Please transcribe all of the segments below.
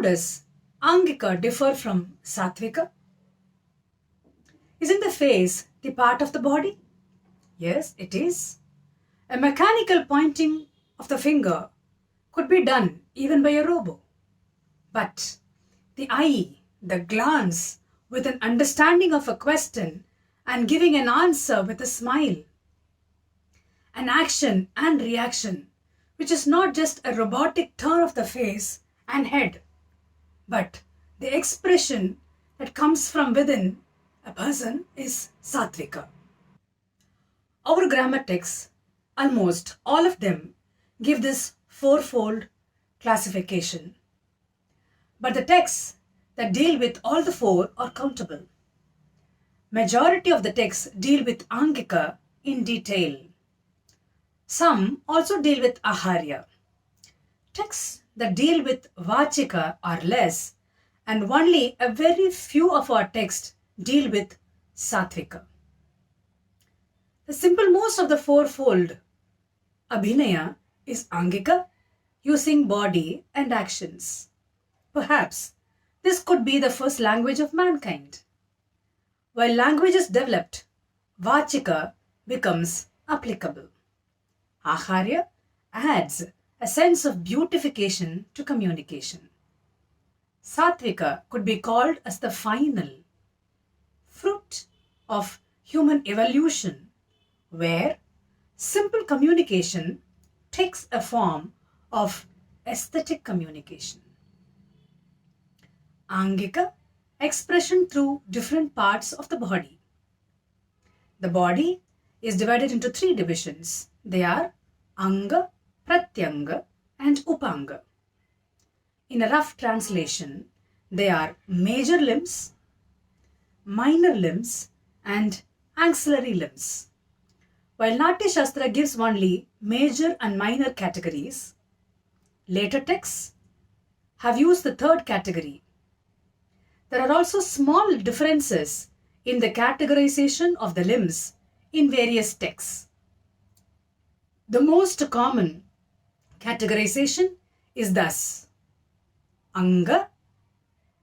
does Angika differ from Satvika? Isn't the face the part of the body? Yes, it is. A mechanical pointing of the finger could be done even by a robot. But the eye, the glance with an understanding of a question and giving an answer with a smile, an action and reaction, which is not just a robotic turn of the face and head, but the expression that comes from within a person is Satvika. Our grammar texts, almost all of them, give this fourfold classification. But the texts that deal with all the four are countable. Majority of the texts deal with Angika in detail. Some also deal with Aharya. Texts that deal with Vachika are less, and only a very few of our texts deal with Satvika. The simple most of the fourfold Abhinaya is Angika, using body and actions. Perhaps this could be the first language of mankind. While language is developed, Vachika becomes applicable. Aharya adds a sense of beautification to communication. Satvika could be called as the final fruit of human evolution, where simple communication takes a form of aesthetic communication. Angika, expression through different parts of the body. The body is divided into three divisions. They are Anga, Pratyanga and Upanga. In a rough translation, they are major limbs, minor limbs and ancillary limbs. While Natya Shastra gives only major and minor categories, later texts have used the third category. There are also small differences in the categorization of the limbs in various texts. The most common categorization is thus: Anga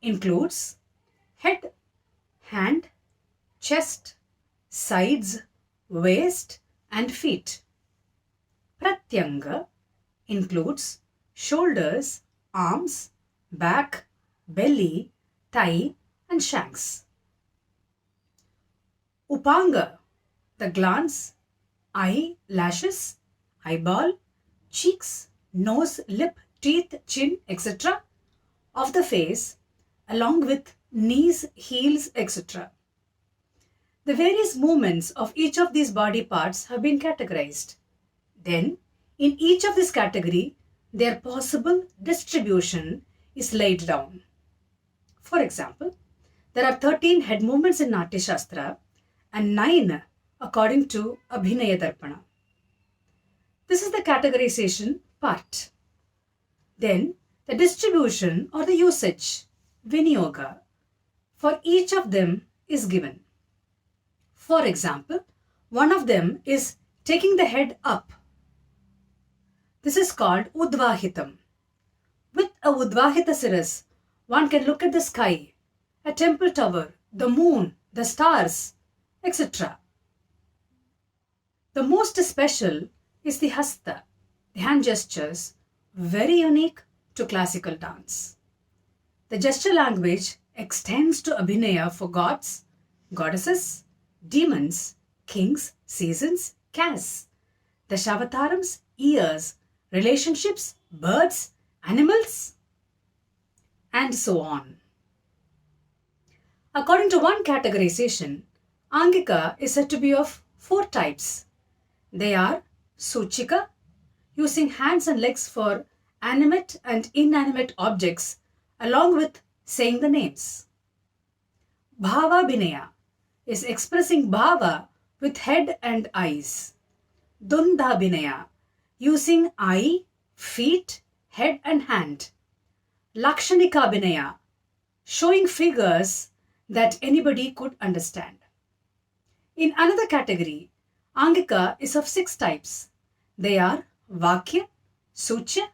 includes head, hand, chest, sides, waist and feet. Pratyanga includes shoulders, arms, back, belly, thigh and shanks. Upanga, the glance, eye, lashes, eyeball, cheeks, nose, lip, teeth, chin, etc. of the face, along with knees, heels, etc. The various movements of each of these body parts have been categorized. Then, in each of this category, their possible distribution is laid down. For example, there are 13 head movements in Natya Shastra and 9 according to Abhinaya Darpana. This is the categorization part. Then, the distribution or the usage, Vinyoga, for each of them is given. For example, one of them is taking the head up. This is called Udvahitam. With a Udvahita Siras, one can look at the sky, a temple tower, the moon, the stars, etc. The most special is the Hasta, the hand gestures, very unique to classical dance. The gesture language extends to Abhinaya for gods, goddesses, demons, kings, seasons, castes, the Shavatarams, years, relationships, birds, animals, and so on. According to one categorization, Angika is said to be of 4 types. They are Suchika, using hands and legs for animate and inanimate objects, along with saying the names. Bhava Binaya is expressing bhava with head and eyes. Dunda Binaya, using eye, feet, head and hand. Lakshanika Binaya, showing figures that anybody could understand. In another category, Angika is of 6 types. They are Vakya, Suchya,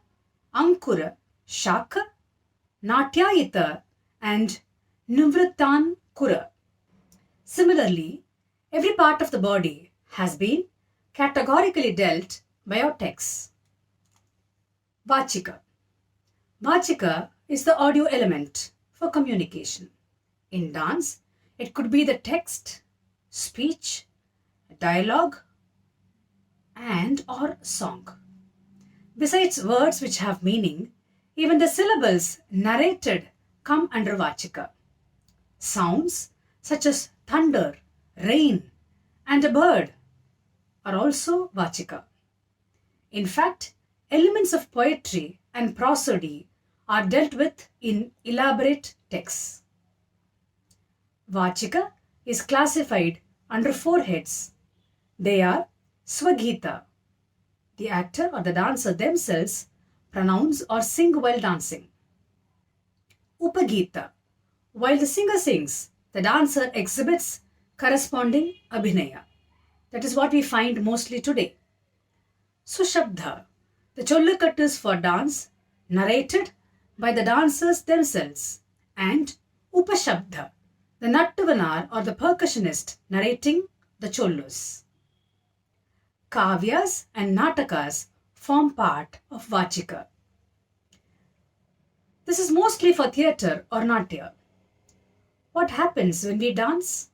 Ankura, Shaka, Natyayita and Nivrittan Kura. Similarly, every part of the body has been categorically dealt by our texts. Vachika. Vachika is the audio element for communication. In dance, it could be the text, speech, dialogue, and or song. Besides words which have meaning, even the syllables narrated come under Vachika. Sounds such as thunder, rain, and a bird are also Vachika. In fact, elements of poetry and prosody are dealt with in elaborate texts. Vachika is classified under 4 heads. They are Swagita. The actor or the dancer themselves pronounce or sing while dancing. Upagita. While the singer sings, the dancer exhibits corresponding Abhinaya. That is what we find mostly today. Sushabda. The Chollukattus for dance narrated by the dancers themselves. And Upashabda. The Nattavanar or the percussionist narrating the Chollus. Kavyas and Natakas form part of Vachika. This is mostly for theatre or Natya. What happens when we dance?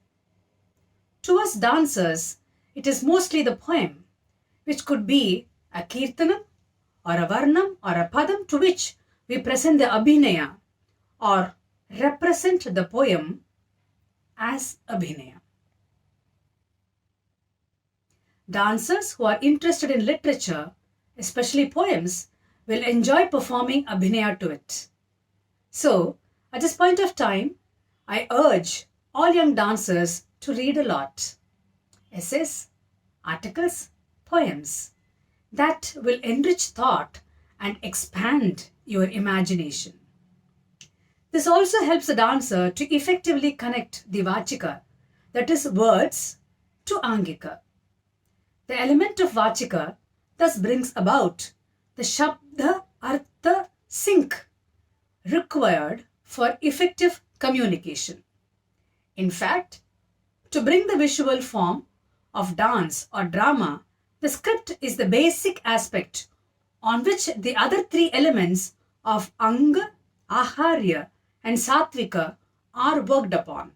To us dancers, it is mostly the poem, which could be a kirtanam or a varnam or a padam to which we present the abhinaya or represent the poem as abhinaya. Dancers who are interested in literature, especially poems, will enjoy performing abhinaya to it. So, at this point of time, I urge all young dancers to read a lot. Essays, articles, poems that will enrich thought and expand your imagination. This also helps the dancer to effectively connect the Vachika, that is words, to Angika. The element of Vachika thus brings about the Shabda Artha sync required for effective communication. In fact, to bring the visual form of dance or drama, the script is the basic aspect on which the other 3 elements of Anga, Aharya, and Satvika are worked upon.